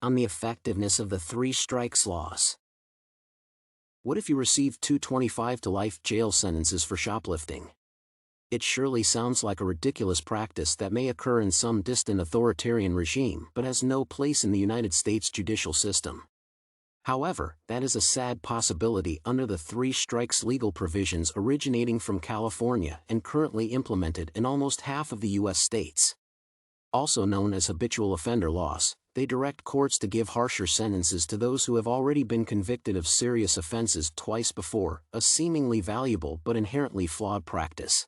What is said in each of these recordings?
on the effectiveness of the three strikes laws. What if you received 225 to life jail sentences for shoplifting? It surely sounds like a ridiculous practice that may occur in some distant authoritarian regime but has no place in the United States judicial system. However, that is a sad possibility under the three strikes legal provisions originating from California and currently implemented in almost half of the U.S. states. Also known as habitual offender laws, they direct courts to give harsher sentences to those who have already been convicted of serious offenses twice before, a seemingly valuable but inherently flawed practice.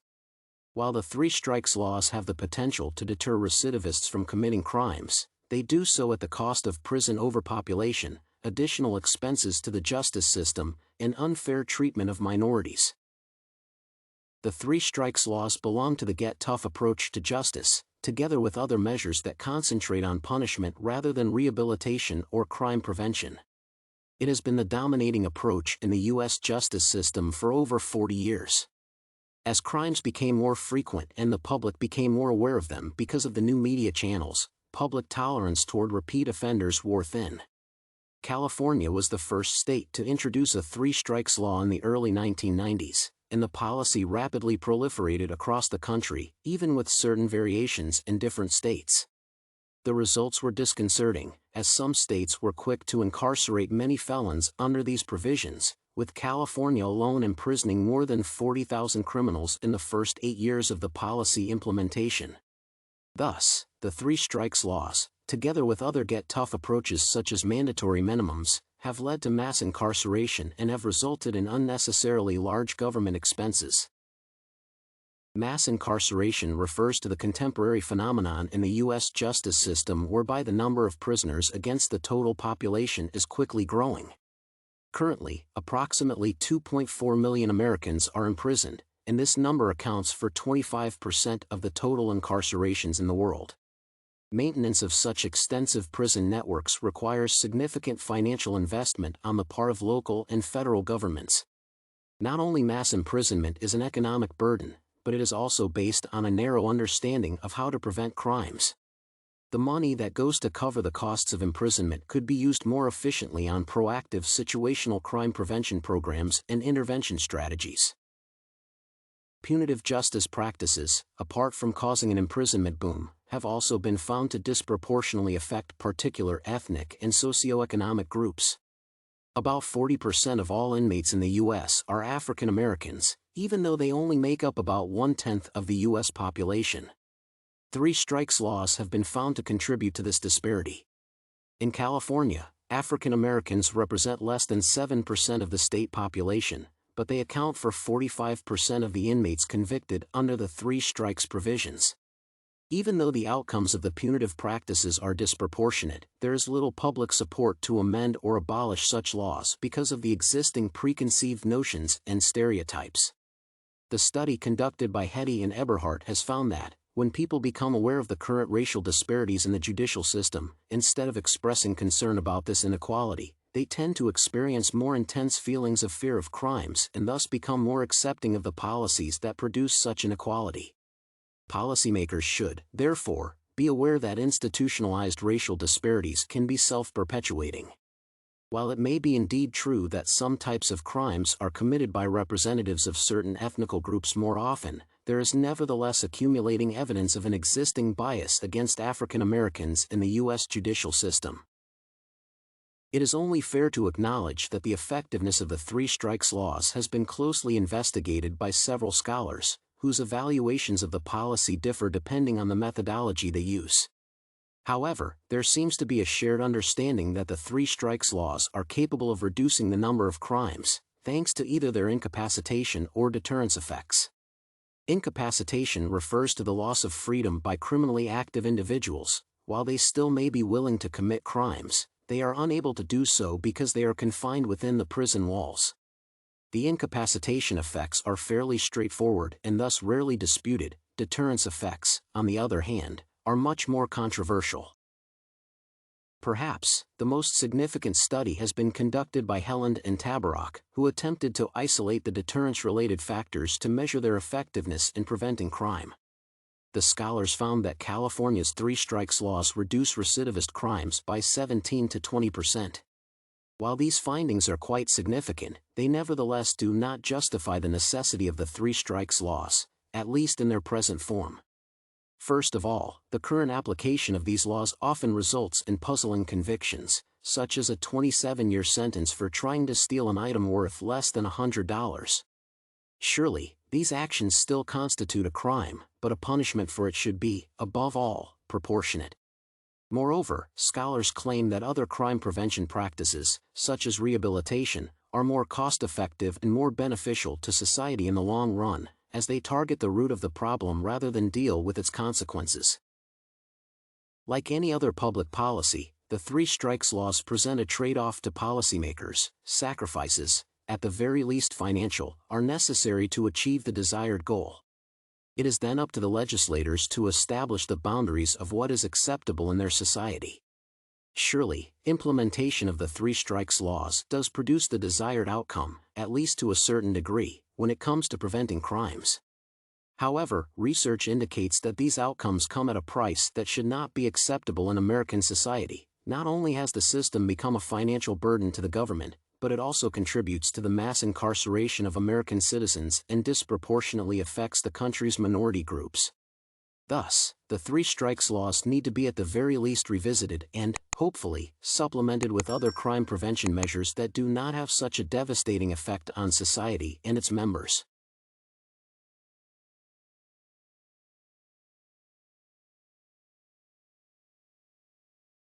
While the three strikes laws have the potential to deter recidivists from committing crimes, they do so at the cost of prison overpopulation, additional expenses to the justice system, and unfair treatment of minorities. The three strikes laws belong to the get tough approach to justice, together with other measures that concentrate on punishment rather than rehabilitation or crime prevention. It has been the dominating approach in the U.S. justice system for over 40 years. As crimes became more frequent and the public became more aware of them because of the new media channels, public tolerance toward repeat offenders wore thin. California was the first state to introduce a three strikes law in the early 1990s, and the policy rapidly proliferated across the country, even with certain variations in different states. The results were disconcerting, as some states were quick to incarcerate many felons under these provisions, with California alone imprisoning more than 40,000 criminals in the first 8 years of the policy implementation. Thus, the three strikes laws, together with other get-tough approaches such as mandatory minimums, have led to mass incarceration and have resulted in unnecessarily large government expenses. Mass incarceration refers to the contemporary phenomenon in the U.S. justice system whereby the number of prisoners against the total population is quickly growing. Currently, approximately 2.4 million Americans are imprisoned, and this number accounts for 25% of the total incarcerations in the world. Maintenance of such extensive prison networks requires significant financial investment on the part of local and federal governments. Not only mass imprisonment is an economic burden, but it is also based on a narrow understanding of how to prevent crimes. The money that goes to cover the costs of imprisonment could be used more efficiently on proactive situational crime prevention programs and intervention strategies. Punitive justice practices, apart from causing an imprisonment boom, have also been found to disproportionately affect particular ethnic and socioeconomic groups. About 40% of all inmates in the U.S. are African Americans, even though they only make up about 1/10 of the U.S. population. Three strikes laws have been found to contribute to this disparity. In California, African Americans represent less than 7% of the state population, but they account for 45% of the inmates convicted under the three strikes provisions. Even though the outcomes of the punitive practices are disproportionate, there is little public support to amend or abolish such laws because of the existing preconceived notions and stereotypes. The study conducted by Hetey and Eberhardt has found that, when people become aware of the current racial disparities in the judicial system, instead of expressing concern about this inequality, they tend to experience more intense feelings of fear of crimes and thus become more accepting of the policies that produce such inequality. Policymakers should, therefore, be aware that institutionalized racial disparities can be self-perpetuating. While it may be indeed true that some types of crimes are committed by representatives of certain ethnic groups more often, there is nevertheless accumulating evidence of an existing bias against African Americans in the U.S. judicial system. It is only fair to acknowledge that the effectiveness of the three strikes laws has been closely investigated by several scholars, whose evaluations of the policy differ depending on the methodology they use. However, there seems to be a shared understanding that the three strikes laws are capable of reducing the number of crimes, thanks to either their incapacitation or deterrence effects. Incapacitation refers to the loss of freedom by criminally active individuals. While they still may be willing to commit crimes, they are unable to do so because they are confined within the prison walls. The incapacitation effects are fairly straightforward and thus rarely disputed. Deterrence effects, on the other hand, are much more controversial. Perhaps, the most significant study has been conducted by Helland and Tabarrok, who attempted to isolate the deterrence-related factors to measure their effectiveness in preventing crime. the scholars found that California's three strikes laws reduce recidivist crimes by 17 to 20%. While these findings are quite significant, they nevertheless do not justify the necessity of the three strikes laws, at least in their present form. First of all, the current application of these laws often results in puzzling convictions, such as a 27-year sentence for trying to steal an item worth less than $100. Surely, these actions still constitute a crime, but a punishment for it should be, above all, proportionate. Moreover, scholars claim that other crime prevention practices, such as rehabilitation, are more cost-effective and more beneficial to society in the long run, as they target the root of the problem rather than deal with its consequences. Like any other public policy, the three strikes laws present a trade-off to policymakers. Sacrifices, at the very least financial, are necessary to achieve the desired goal. It is then up to the legislators to establish the boundaries of what is acceptable in their society. Surely, implementation of the three strikes laws does produce the desired outcome, at least to a certain degree, when it comes to preventing crimes. However, research indicates that these outcomes come at a price that should not be acceptable in American society. Not only has the system become a financial burden to the government, but it also contributes to the mass incarceration of American citizens and disproportionately affects the country's minority groups. Thus, the three strikes laws need to be at the very least revisited and, hopefully, supplemented with other crime prevention measures that do not have such a devastating effect on society and its members.